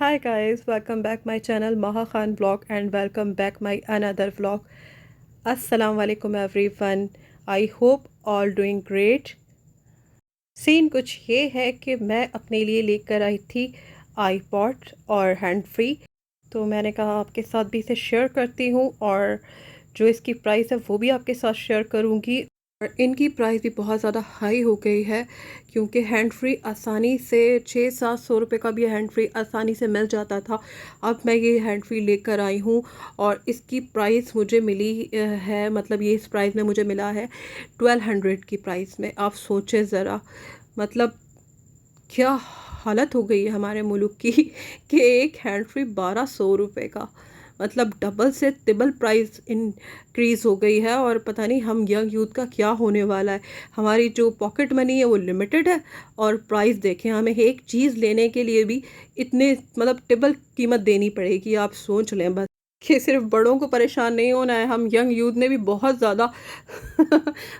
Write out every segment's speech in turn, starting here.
Hi guys, welcome back my channel Maha Khan vlog and welcome back my another vlog. Assalamu alaikum everyone. I hope all doing great. Scene कुछ ये है कि मैं अपने लिए लेकर आई थी आईपॉड और हैंड फ्री, तो मैंने कहा आपके साथ भी इसे शेयर करती हूँ और जो इसकी प्राइस है वो भी आपके साथ शेयर करूँगी। और इनकी प्राइस भी बहुत ज़्यादा हाई हो गई है क्योंकि हैंड फ्री आसानी से 600-700 रुपये का भी हैंड फ्री आसानी से मिल जाता था। अब मैं ये हैंड फ्री लेकर आई हूँ और इसकी प्राइस मुझे मिली है, मतलब ये इस प्राइस में मुझे मिला है 1200 की प्राइस में। आप सोचें ज़रा, मतलब क्या हालत हो गई है हमारे मुल्क की कि एक हैंड फ्री 1200 रुपये का, मतलब डबल से तिबल प्राइस इंक्रीज़ हो गई है। और पता नहीं हम यंग यूथ का क्या होने वाला है। हमारी जो पॉकेट मनी है वो लिमिटेड है और प्राइस देखें, हमें एक चीज़ लेने के लिए भी इतने मतलब टिबल कीमत देनी पड़ेगी। आप सोच लें बस कि सिर्फ बड़ों को परेशान नहीं होना है, हम यंग यूथ ने भी बहुत ज़्यादा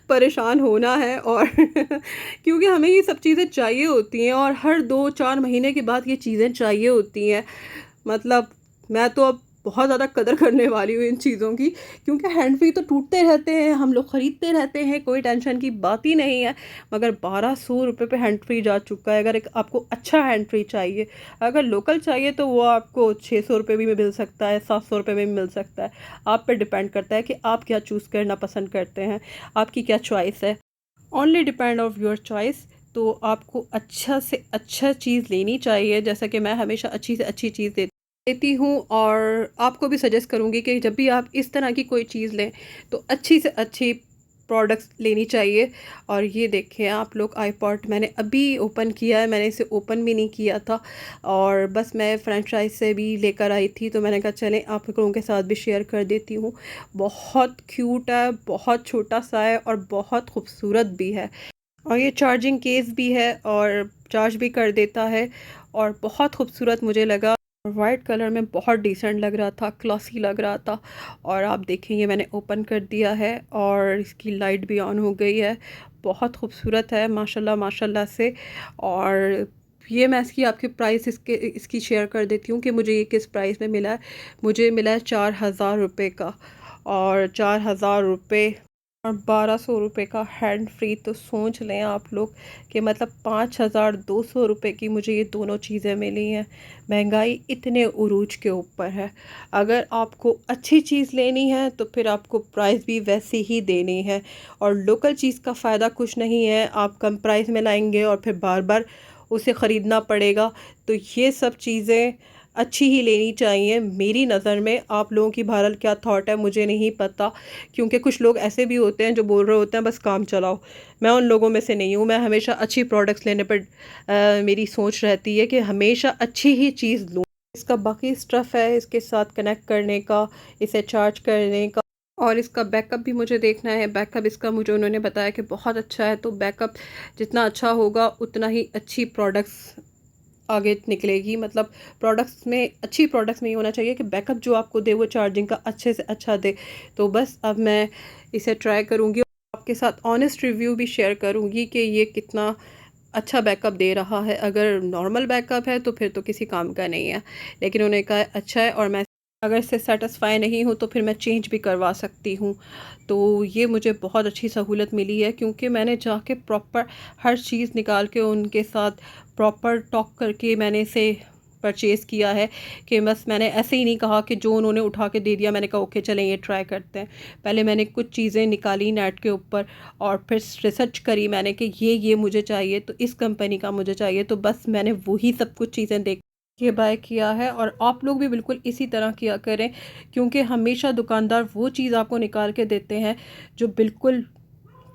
परेशान होना है। और क्योंकि हमें ये सब चीज़ें चाहिए होती हैं और हर 2-4 महीने के बाद ये चीज़ें चाहिए होती हैं। मतलब मैं तो अब बहुत ज़्यादा कदर करने वाली हूँ इन चीज़ों की, क्योंकि हैंड फ्री तो टूटते रहते हैं, हम लोग ख़रीदते रहते हैं, कोई टेंशन की बात ही नहीं है। मगर 1200 रुपये पे हैंड फ्री जा चुका है। अगर एक आपको अच्छा हैंड फ्री चाहिए, अगर लोकल चाहिए तो वो आपको 600 रुपये भी मिल सकता है, 700 रुपये में भी मिल सकता है। आप पे डिपेंड करता है कि आप क्या चूज़ करना पसंद करते हैं, आपकी क्या चॉइस है। Only depend of your choice. तो आपको अच्छा से अच्छा चीज़ लेनी चाहिए, जैसा कि मैं हमेशा अच्छी से अच्छी चीज़ देती हूँ और आपको भी सजेस्ट करूँगी कि जब भी आप इस तरह की कोई चीज़ लें तो अच्छी से अच्छी प्रोडक्ट्स लेनी चाहिए। और ये देखें आप लोग, आईपॉड मैंने अभी ओपन किया है, मैंने इसे ओपन भी नहीं किया था और बस मैं फ्रेंचाइज से भी लेकर आई थी, तो मैंने कहा चलें आप लोगों के साथ भी शेयर कर देती हूँ। बहुत क्यूट है, बहुत छोटा सा है और बहुत खूबसूरत भी है। और ये चार्जिंग केस भी है और चार्ज भी कर देता है और बहुत खूबसूरत मुझे लगा। वाइट कलर में बहुत डिसेंट लग रहा था, क्लासी लग रहा था। और आप देखें ये मैंने ओपन कर दिया है और इसकी लाइट भी ऑन हो गई है। बहुत खूबसूरत है माशाल्लाह माशाल्लाह से। और ये मैं इसकी आपकी प्राइस इसकी शेयर कर देती हूँ कि मुझे ये किस प्राइस में मिला है। मुझे मिला है 4000 रुपये का, और 4000 रुपये और 1200 रुपये का हैंड फ्री, तो सोच लें आप लोग कि मतलब 5200 रुपये की मुझे ये दोनों चीज़ें मिली हैं। महंगाई इतने उरूज के ऊपर है। अगर आपको अच्छी चीज़ लेनी है तो फिर आपको प्राइस भी वैसी ही देनी है। और लोकल चीज़ का फ़ायदा कुछ नहीं है, आप कम प्राइस में लाएंगे और फिर बार बार उसे ख़रीदना पड़ेगा। तो ये सब चीज़ें अच्छी ही लेनी चाहिए मेरी नज़र में। आप लोगों की बहरहाल क्या थॉट है मुझे नहीं पता, क्योंकि कुछ लोग ऐसे भी होते हैं जो बोल रहे होते हैं बस काम चलाओ। मैं उन लोगों में से नहीं हूँ। मैं हमेशा अच्छी प्रोडक्ट्स लेने पर मेरी सोच रहती है कि हमेशा अच्छी ही चीज़ लूँ। इसका बाकी स्टफ़ है इसके साथ कनेक्ट करने का, इसे चार्ज करने का, और इसका बैकअप भी मुझे देखना है। बैकअप इसका मुझे उन्होंने बताया कि बहुत अच्छा है, तो बैकअप जितना अच्छा होगा उतना ही अच्छी प्रोडक्ट्स आगे निकलेगी। मतलब प्रोडक्ट्स में, अच्छी प्रोडक्ट्स में ये होना चाहिए कि बैकअप जो आपको दे वो चार्जिंग का अच्छे से अच्छा दे। तो बस अब मैं इसे ट्राई करूँगी और आपके साथ ऑनेस्ट रिव्यू भी शेयर करूँगी कि ये कितना अच्छा बैकअप दे रहा है। अगर नॉर्मल बैकअप है तो फिर तो किसी काम का नहीं है, लेकिन उन्होंने कहा अच्छा है और मैं अगर इससे सेटिस्फाई नहीं हूँ तो फिर मैं चेंज भी करवा सकती हूँ। तो ये मुझे बहुत अच्छी सहूलत मिली है क्योंकि मैंने जाके प्रॉपर हर चीज़ निकाल के उनके साथ प्रॉपर टॉक करके मैंने इसे परचेज़ किया है। कि बस मैंने ऐसे ही नहीं कहा कि जो उन्होंने उठा के दे दिया मैंने कहा ओके चलें ये ट्राई करते हैं। पहले मैंने कुछ चीज़ें निकाली नेट के ऊपर और फिर रिसर्च करी मैंने कि ये मुझे चाहिए, तो इस कंपनी का मुझे चाहिए, तो बस मैंने वही सब कुछ चीज़ें देख के बाय किया है। और आप लोग भी बिल्कुल इसी तरह किया करें, क्योंकि हमेशा दुकानदार वो चीज़ आपको निकाल के देते हैं जो बिल्कुल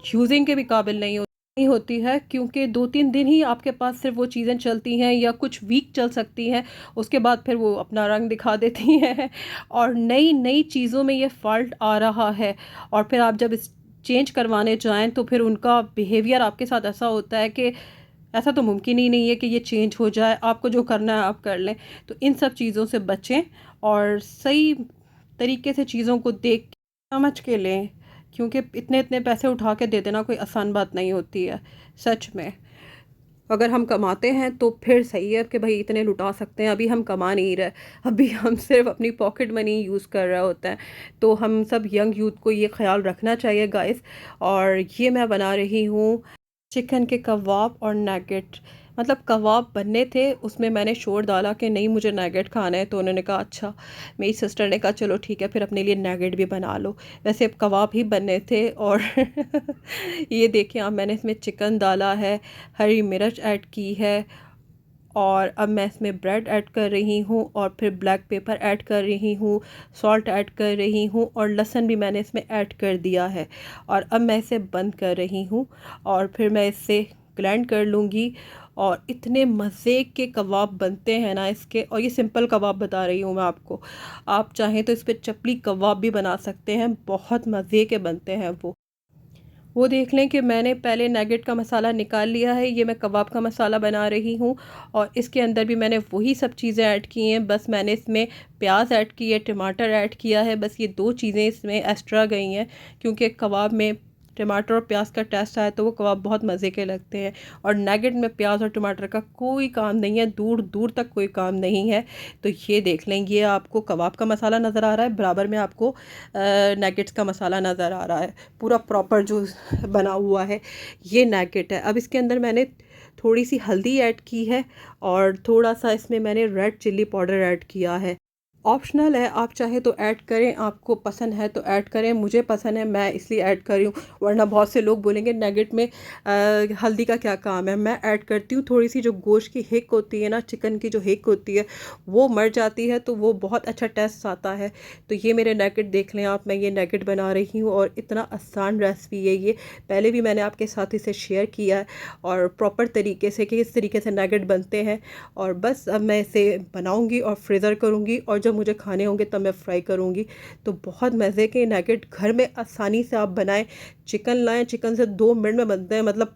यूजिंग के भी काबिल नहीं होती है, क्योंकि 2-3 दिन ही आपके पास सिर्फ वो चीज़ें चलती हैं या कुछ वीक चल सकती हैं, उसके बाद फिर वो अपना रंग दिखा देती हैं और नई नई चीज़ों में ये फ़ॉल्ट आ रहा है। और फिर आप जब इस चेंज करवाने जाएं तो फिर उनका बिहेवियर आपके साथ ऐसा होता है कि ऐसा तो मुमकिन ही नहीं है कि ये चेंज हो जाए, आपको जो करना है आप कर लें। तो इन सब चीज़ों से बचें और सही तरीके से चीज़ों को देख समझ के लें, क्योंकि इतने इतने पैसे उठा के दे देना कोई आसान बात नहीं होती है सच में। अगर हम कमाते हैं तो फिर सही है कि भाई इतने लुटा सकते हैं। अभी हम कमा नहीं रहे, अभी हम सिर्फ अपनी पॉकेट मनी यूज़ कर रहे होते हैं। तो हम सब यंग यूथ को ये ख्याल रखना चाहिए गाइस। और ये मैं बना रही हूँ चिकन के कबाब और नैगेट। मतलब कबाब बनने थे, उसमें मैंने शोर डाला कि नहीं मुझे नैगेट खाना है, तो उन्होंने कहा अच्छा। मेरी सिस्टर ने कहा चलो ठीक है, फिर अपने लिए नैगेट भी बना लो। वैसे अब कबाब ही बनने थे। और ये देखिए अब मैंने इसमें चिकन डाला है, हरी मिर्च ऐड की है, और अब मैं इसमें ब्रेड ऐड कर रही हूँ, और फिर ब्लैक पेपर ऐड कर रही हूँ, सॉल्ट ऐड कर रही हूँ, और लहसुन भी मैंने इसमें ऐड कर दिया है। और अब मैं इसे बंद कर रही हूँ, और फिर मैं इसे ग्राइंड कर लूँगी। और इतने मज़े के कबाब बनते हैं ना इसके। और ये सिंपल कबाब बता रही हूँ मैं आपको, आप चाहें तो इस पर चपली कबाब भी बना सकते हैं, बहुत मज़े के बनते हैं वो देख लें कि मैंने पहले नगेट का मसाला निकाल लिया है, ये मैं कबाब का मसाला बना रही हूँ। और इसके अंदर भी मैंने वही सब चीज़ें ऐड की हैं, बस मैंने इसमें प्याज ऐड की है, टमाटर ऐड किया है, बस ये दो चीज़ें इसमें एक्स्ट्रा गई हैं। क्योंकि कबाब में टमाटर और प्याज का टेस्ट आया तो वो कबाब बहुत मज़े के लगते हैं। और नगेट में प्याज और टमाटर का कोई काम नहीं है, दूर दूर तक कोई काम नहीं है। तो ये देख लें, ये आपको कबाब का मसाला नज़र आ रहा है, बराबर में आपको नगेट्स का मसाला नज़र आ रहा है, पूरा प्रॉपर जो बना हुआ है ये नगेट है। अब इसके अंदर मैंने थोड़ी सी हल्दी ऐड की है, और थोड़ा सा इसमें मैंने रेड चिल्ली पाउडर ऐड किया है। ऑप्शनल है, आप चाहे तो ऐड करें, आपको पसंद है तो ऐड करें, मुझे पसंद है मैं इसलिए ऐड कर रही हूँ। वरना बहुत से लोग बोलेंगे नगेट में हल्दी का क्या काम है। मैं ऐड करती हूँ, थोड़ी सी जो गोश्त की हिक होती है ना, चिकन की जो हिक होती है वो मर जाती है, तो वो बहुत अच्छा टेस्ट आता है। तो ये मेरे नगेट देख लें आप, मैं ये नगेट बना रही हूँ, और इतना आसान रेसिपी है ये। पहले भी मैंने आपके साथ इसे शेयर किया है, और प्रॉपर तरीके से कि किस तरीके से नगेट बनते हैं। और बस अब मैं इसे बनाऊंगी और फ्रीज़र करूंगी, और जब मुझे खाने होंगे तब मैं फ्राई करूंगी। तो बहुत मज़े के नगेट घर में आसानी से आप बनाएं। चिकन लाएं, चिकन से 2 मिनट में बनते हैं, मतलब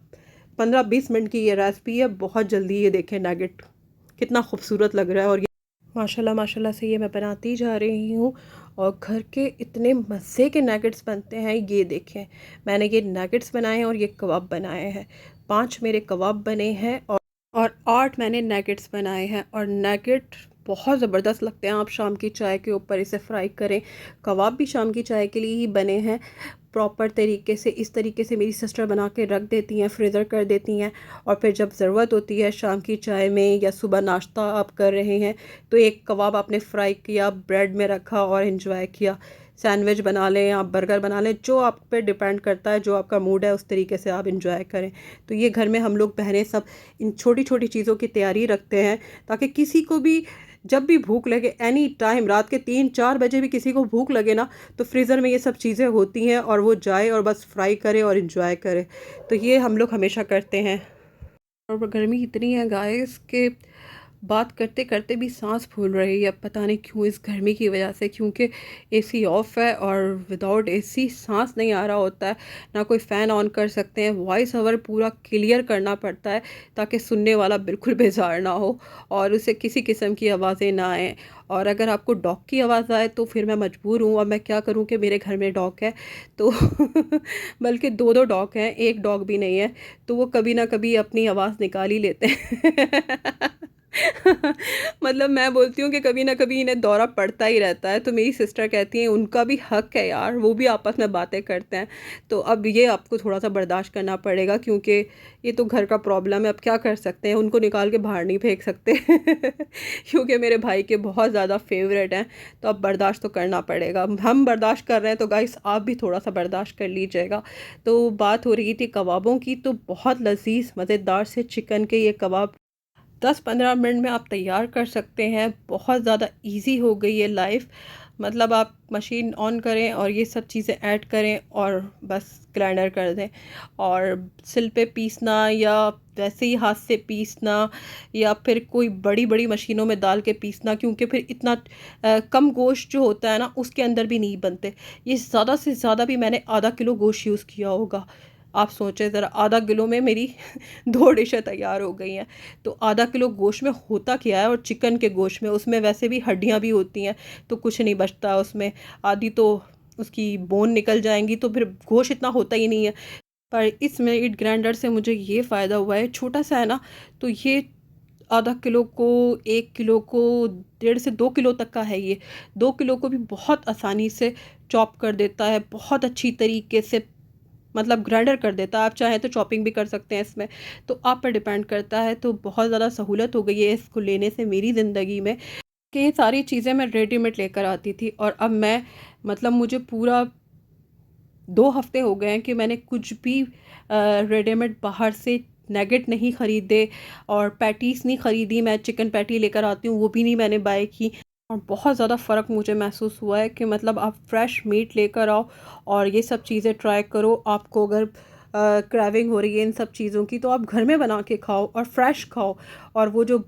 15-20 मिनट की ये रेसिपी है, बहुत जल्दी। ये देखें नगेट कितना खूबसूरत लग रहा है, और ये माशाल्लाह माशाल्लाह से ये मैं बनाती जा रही हूँ। और घर के इतने मज़े के नगेट्स बनते हैं, ये देखें। मैंने ये नगेट्स बनाए हैं और ये कबाब बनाए हैं, 5 मेरे कबाब बने हैं, और 8 मैंने नगेट्स बनाए हैं। और नगेट बहुत ज़बरदस्त लगते हैं, आप शाम की चाय के ऊपर इसे फ्राई करें। कबाब भी शाम की चाय के लिए ही बने हैं प्रॉपर तरीके से। इस तरीके से मेरी सिस्टर बना के रख देती हैं, फ्रीज़र कर देती हैं। और फिर जब ज़रूरत होती है शाम की चाय में, या सुबह नाश्ता आप कर रहे हैं, तो एक कबाब आपने फ्राई किया, ब्रेड में रखा और इन्जॉय किया। सैंडविच बना लें, आप बर्गर बना लें, जो आप पे डिपेंड करता है, जो आपका मूड है उस तरीके से आप इंजॉय करें। तो ये घर में हम लोग बहनें सब इन छोटी छोटी चीज़ों की तैयारी रखते हैं, ताकि किसी को भी जब भी भूख लगे, एनी टाइम, रात के 3-4 बजे भी किसी को भूख लगे ना, तो फ्रीज़र में ये सब चीज़ें होती हैं, और वो जाए और बस फ्राई करे और इन्जॉय करे। तो ये हम लोग हमेशा करते हैं। और गर्मी इतनी है गाइस कि बात करते करते भी सांस फूल रही है, पता नहीं क्यों, इस गर्मी की वजह से। क्योंकि एसी ऑफ है, और विदाउट एसी सांस नहीं आ रहा होता है, ना कोई फ़ैन ऑन कर सकते हैं। वॉइस ओवर पूरा क्लियर करना पड़ता है, ताकि सुनने वाला बिल्कुल बेजार ना हो, और उसे किसी किस्म की आवाज़ें ना आएँ। और अगर आपको डॉग की आवाज़ आए तो फिर मैं मजबूर हूँ, अब मैं क्या करूँ कि मेरे घर में डॉग है तो बल्कि दो दो डॉग हैं, एक डॉग भी नहीं है। तो वो कभी ना कभी अपनी आवाज़ निकाल ही लेते हैं। मतलब मैं बोलती हूँ कि कभी ना कभी इन्हें दौरा पड़ता ही रहता है। तो मेरी सिस्टर कहती हैं उनका भी हक है यार, वो भी आपस में बातें करते हैं। तो अब ये आपको थोड़ा सा बर्दाश्त करना पड़ेगा, क्योंकि ये तो घर का प्रॉब्लम है। अब क्या कर सकते हैं, उनको निकाल के बाहर नहीं फेंक सकते क्योंकि मेरे भाई के बहुत ज़्यादा फेवरेट हैं। तो अब बर्दाश्त तो करना पड़ेगा, हम बर्दाश्त कर रहे हैं, तो गाइस आप भी थोड़ा सा बर्दाश्त कर लीजिएगा। तो बात हो रही थी कबाबों की, तो बहुत लजीज मज़ेदार से चिकन के ये कबाब 10-15 मिनट में आप तैयार कर सकते हैं। बहुत ज़्यादा इजी हो गई है लाइफ। मतलब आप मशीन ऑन करें और ये सब चीज़ें ऐड करें, और बस ग्राइंडर कर दें। और सिल पे पीसना, या वैसे ही हाथ से पीसना, या फिर कोई बड़ी बड़ी मशीनों में डाल के पीसना, क्योंकि फिर इतना कम गोश्त जो होता है ना उसके अंदर भी नहीं बनते। ये ज़्यादा से ज़्यादा भी मैंने आधा किलो गोश्त यूज़ किया होगा। आप सोचें ज़रा, आधा किलो में मेरी 2 डिशें तैयार हो गई हैं। तो आधा किलो गोश्त में होता क्या है, और चिकन के गोश्त में, उसमें वैसे भी हड्डियाँ भी होती हैं, तो कुछ नहीं बचता उसमें। आधी तो उसकी बोन निकल जाएंगी, तो फिर गोश्त इतना होता ही नहीं है। पर इस मीट ग्राइंडर से मुझे ये फ़ायदा हुआ है, छोटा सा है ना, तो ये आधा किलो को, 1 किलो को, 1.5 से 2 किलो तक का है ये। 2 किलो को भी बहुत आसानी से चॉप कर देता है, बहुत अच्छी तरीके से, मतलब ग्राइंडर कर देता है। आप चाहें तो चॉपिंग भी कर सकते हैं इसमें, तो आप पर डिपेंड करता है। तो बहुत ज़्यादा सहूलत हो गई है इसको लेने से मेरी ज़िंदगी में, कि ये सारी चीज़ें मैं रेडीमेड लेकर आती थी और अब मैं, मतलब मुझे पूरा 2 हफ्ते हो गए हैं कि मैंने कुछ भी रेडीमेड बाहर से नगेट नहीं ख़रीदे और पैटीज़ नहीं ख़रीदी। मैं चिकन पैटी लेकर आती हूँ, वो भी नहीं मैंने बाय की। और बहुत ज़्यादा फ़र्क मुझे महसूस हुआ है कि मतलब आप फ्रेश मीट लेकर आओ और ये सब चीज़ें ट्राई करो। आपको अगर क्रेविंग हो रही है इन सब चीज़ों की, तो आप घर में बना के खाओ और फ्रेश खाओ। और वो जो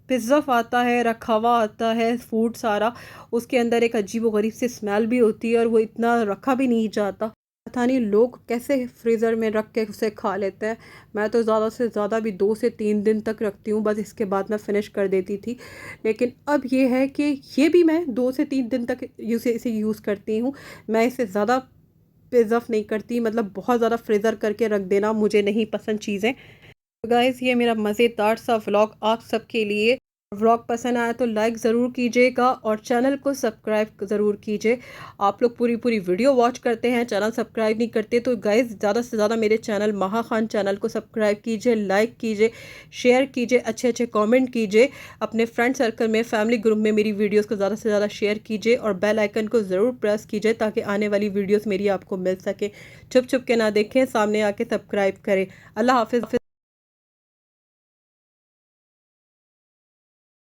पिज़्ज़ा आता है, रखा हुआ आता है फूड सारा, उसके अंदर एक अजीबो-गरीब सी स्मेल भी होती है और वो इतना रखा भी नहीं जाता। पता नहीं लोग कैसे फ्रीज़र में रख के उसे खा लेते हैं। मैं तो ज़्यादा से ज़्यादा भी 2 से 3 दिन तक रखती हूँ, बस इसके बाद मैं फ़िनिश कर देती थी। लेकिन अब ये है कि ये भी मैं 2 से 3 दिन तक इसे यूज़ करती हूँ। मैं इसे ज़्यादा प्रिज़र्व नहीं करती, मतलब बहुत ज़्यादा फ्रीज़र करके रख देना मुझे नहीं पसंद चीज़ें। तो गाइज़, ये मेरा मज़ेदार सा व्लॉग आप सबके लिए। व्लॉग पसंद आया तो लाइक ज़रूर कीजिएगा और चैनल को सब्सक्राइब ज़रूर कीजिए। आप लोग पूरी पूरी वीडियो वॉच करते हैं, चैनल सब्सक्राइब नहीं करते, तो गाइज़ ज़्यादा से ज़्यादा मेरे चैनल महा खान चैनल को सब्सक्राइब कीजिए, लाइक कीजिए, शेयर कीजिए, अच्छे अच्छे कमेंट कीजिए। अपने फ्रेंड सर्कल में, फैमिली ग्रुप में मेरी वीडियोज़ को ज़्यादा से ज़्यादा शेयर कीजिए और बेल आइकन को ज़रूर प्रेस कीजिए ताकि आने वाली वीडियोज़ मेरी आपको मिल सके। छुप छुप के ना देखें, सामने आके सब्सक्राइब करें। अल्लाह हाफ़िज़।